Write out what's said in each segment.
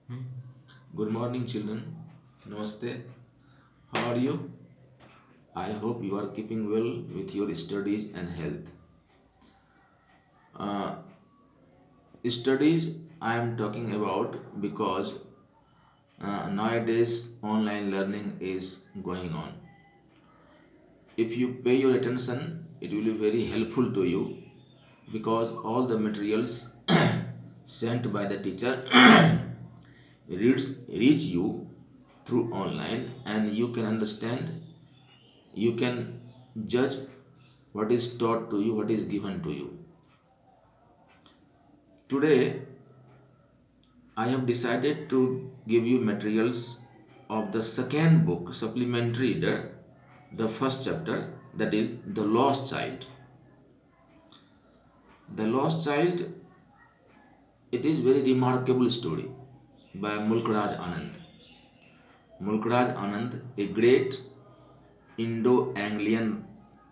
Hmm. Good morning, children. Namaste. How are you? I hope you are keeping well with your studies and health. Uh, Studies I am talking about because nowadays online learning is going on. If you pay your attention, it will be very helpful to you because all the materials sent by the teacher reach you through online and you can understand, you can judge what is taught to you, what is given to you. Today I have decided to give you materials of the second book, supplementary reader, the first chapter, that is The Lost Child. The Lost Child, it is very remarkable story by Mulkraj Anand. Mulkraj Anand, a great Indo-Anglian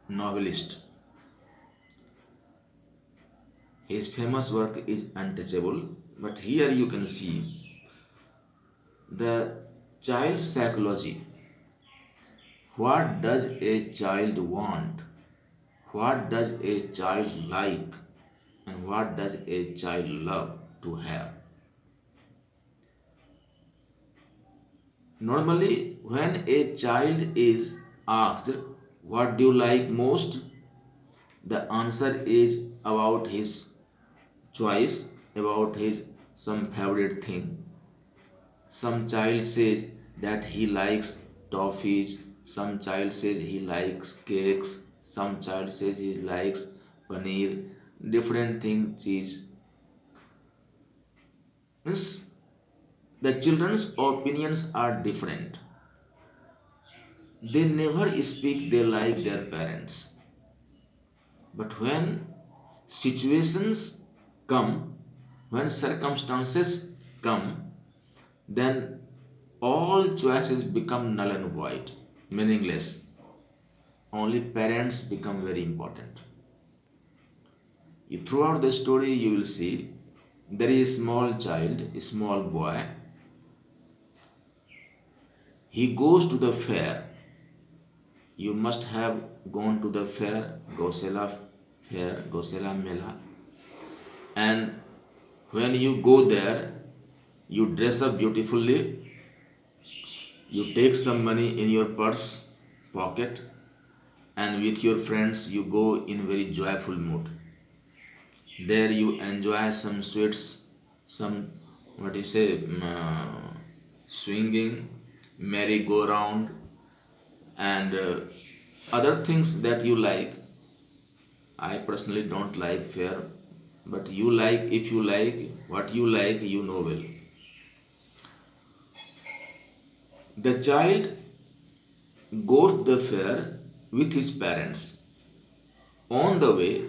novelist. His famous work is untouchable, but here you can see the child psychology. What does a child want? What does a child like? And what does a child love to have? Normally, when a child is asked, what do you like most? The answer is about his choice, about his some favorite thing. Some child says that he likes toffees, some child says he likes cakes, some child says he likes paneer, different thing, cheese. Means the children's opinions are different. They never speak they like their parents. But when situations come, when circumstances come, then all choices become null and void, meaningless. Only parents become very important. Throughout the story, you will see there is a small child, a small boy. He goes to the fair. You must have gone to the fair, Gosela fair, Gosela Mela. And when you go there, you dress up beautifully, you take some money in your purse, pocket, and with your friends you go in very joyful mood. There you enjoy some sweets, some what you say, swinging, merry-go-round, and other things that you like. I personally don't like fair, but you like, if you like what you like, you know well. The child goes to the fair with his parents. On the way,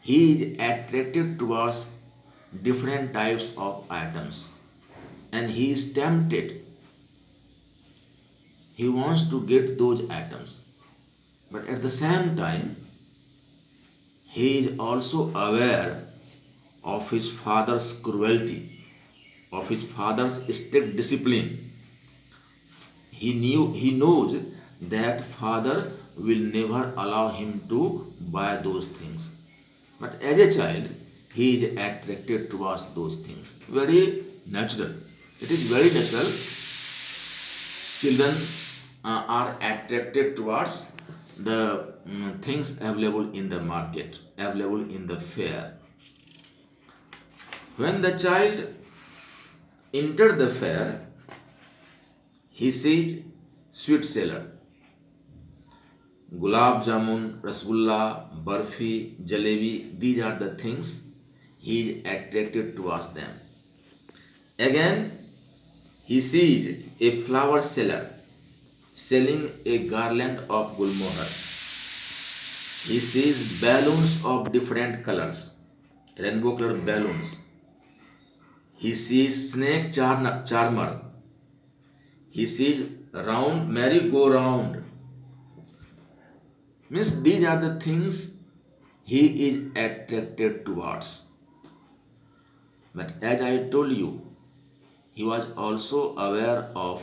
he is attracted towards different types of items and he is tempted. He wants to get those items. But at the same time, he is also aware of his father's cruelty, of his father's strict discipline. He knows that father will never allow him to buy those things. But as a child, he is attracted towards those things. Very natural. It is very natural. Children are attracted towards the things available in the market, available in the fair. When the child entered the fair, he sees sweet seller, gulab jamun, rasgulla, barfi, jalebi. These are the things he is attracted towards them. Again, he sees a flower seller selling a garland of gulmohar. He sees balloons of different colors, rainbow colored balloons. He sees snake charmer. He sees round merry-go-round. Means these are the things he is attracted towards. But as I told you, he was also aware of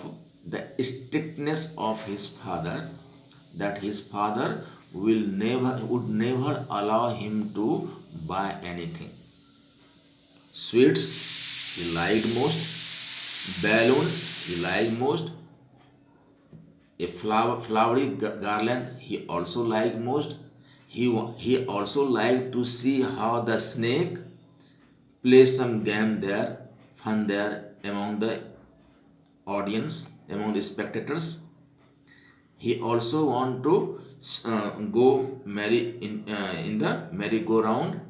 the strictness of his father, that his father would never allow him to buy anything. Sweets he liked most, balloons he liked most, a flowery garland he also liked most. He also liked to see how the snake plays some game there, fun there among the audience, among the spectators. He also want to go in the merry-go-round,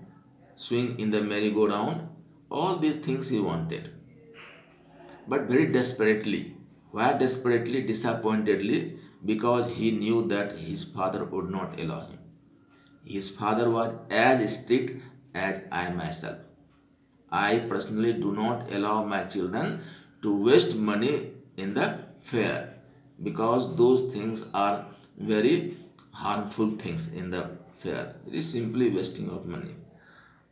swing in the merry-go-round. All these things he wanted, but very desperately. Why desperately? Disappointedly, because he knew that his father would not allow him. His father was as strict as I myself. I personally do not allow my children to waste money in the fair, because those things are very harmful things in the fair. It is simply wasting of money.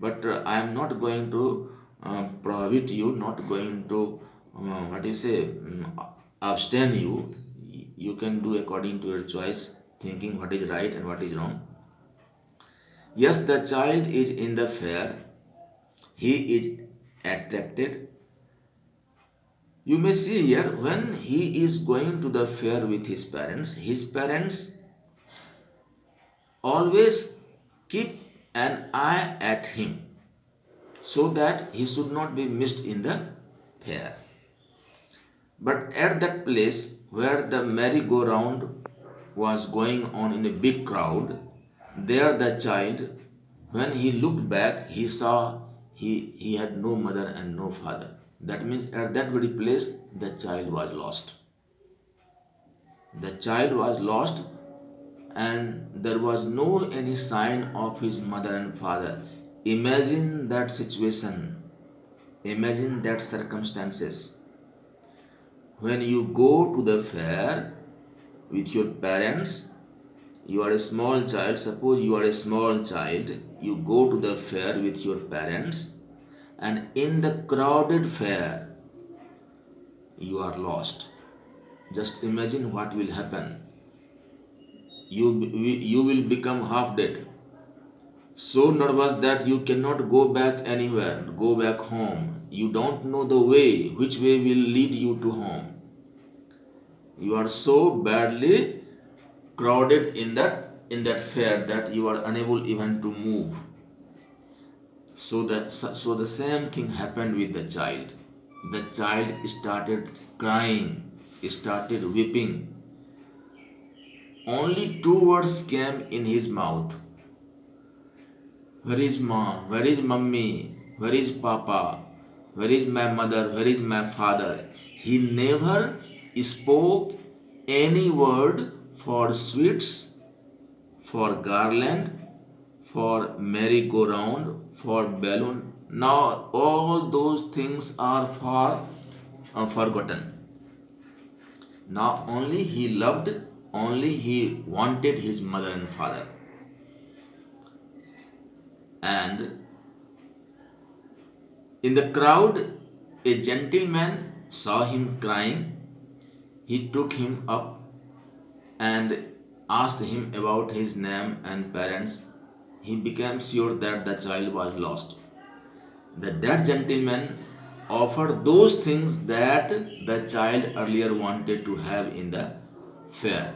But I am not going to prohibit you, not going to what do you say, abstain you. You can do according to your choice, thinking what is right and what is wrong. Yes, the child is in the fair, he is attracted. You may see here, when he is going to the fair with his parents always keep an eye at him, so that he should not be missed in the fair. But at that place where the merry-go-round was going on in a big crowd, there the child, when he looked back, he saw he had no mother and no father. That means at that very place, the child was lost. The child was lost, and there was no any sign of his mother and father. Imagine that situation. Imagine that circumstances. When you go to the fair with your parents, you are a small child, suppose you are a small child, you go to the fair with your parents, and in the crowded fair, you are lost. Just imagine what will happen. You will become half dead, so nervous that you cannot go back anywhere, go back home. You don't know the way, which way will lead you to home. You are so badly crowded in that fair that you are unable even to move. So the same thing happened with the child. The child started crying, started weeping. Only two words came in his mouth. Where is mom? Where is mummy? Where is papa? Where is my mother? Where is my father? He never spoke any word for sweets, for garland, for merry-go-round, for balloon. Now all those things are forgotten. Now only he loved, only he wanted his mother and father. And in the crowd, a gentleman saw him crying. He took him up and asked him about his name and parents. He became sure that the child was lost. That gentleman offered those things that the child earlier wanted to have in the fair.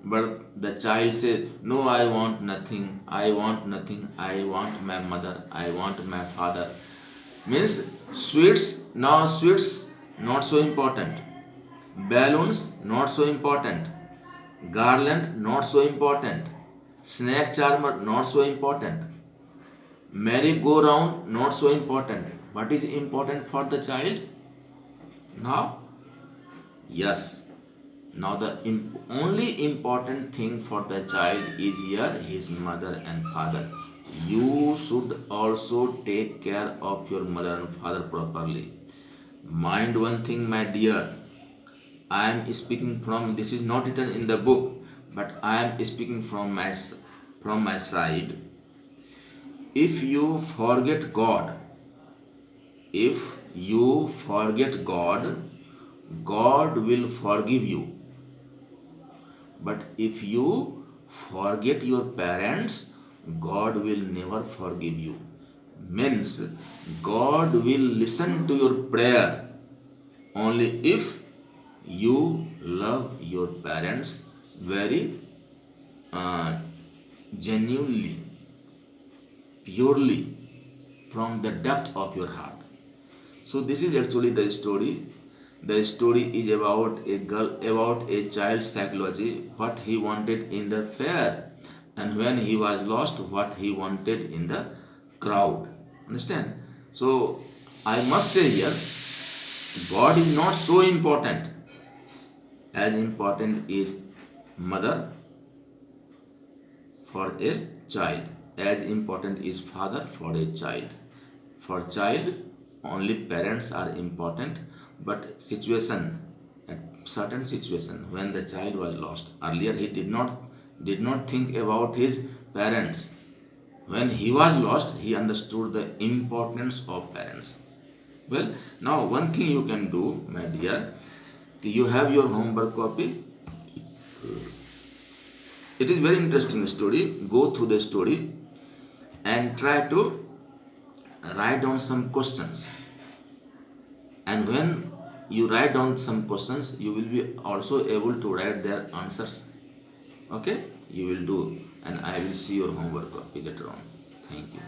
But the child said, no, I want nothing, I want nothing, I want my mother, I want my father. Means sweets, now sweets not so important, balloons not so important, garland not so important, snake charmer not so important, merry-go-round not so important. What is important for the child now? Yes, now the only important thing for the child is here his mother and father. You should also take care of your mother and father properly. Mind one thing, my dear. I am speaking from, this is not written in the book, but I am speaking from my side. If you forget God, if you forget God, God will forgive you. But if you forget your parents, God will never forgive you. Means God will listen to your prayer only if you love your parents very uh, genuinely, purely, from the depth of your heart. So this is actually the story. The story is about a girl, about a child's psychology, what he wanted in the fair, and when he was lost, what he wanted in the crowd. Understand? So I must say here, God is not so important. As important is mother for a child, as important is father for a child. For child, only parents are important, but situation, at certain situation, when the child was lost, earlier he did not think about his parents. When he was lost, he understood the importance of parents. Well, now one thing you can do, my dear, you have your homework copy. It is very interesting story. Go through the story and try to write down some questions. And when you write down some questions, you will be also able to write their answers. Okay? You will do, and I will see your homework copy later on. Thank you.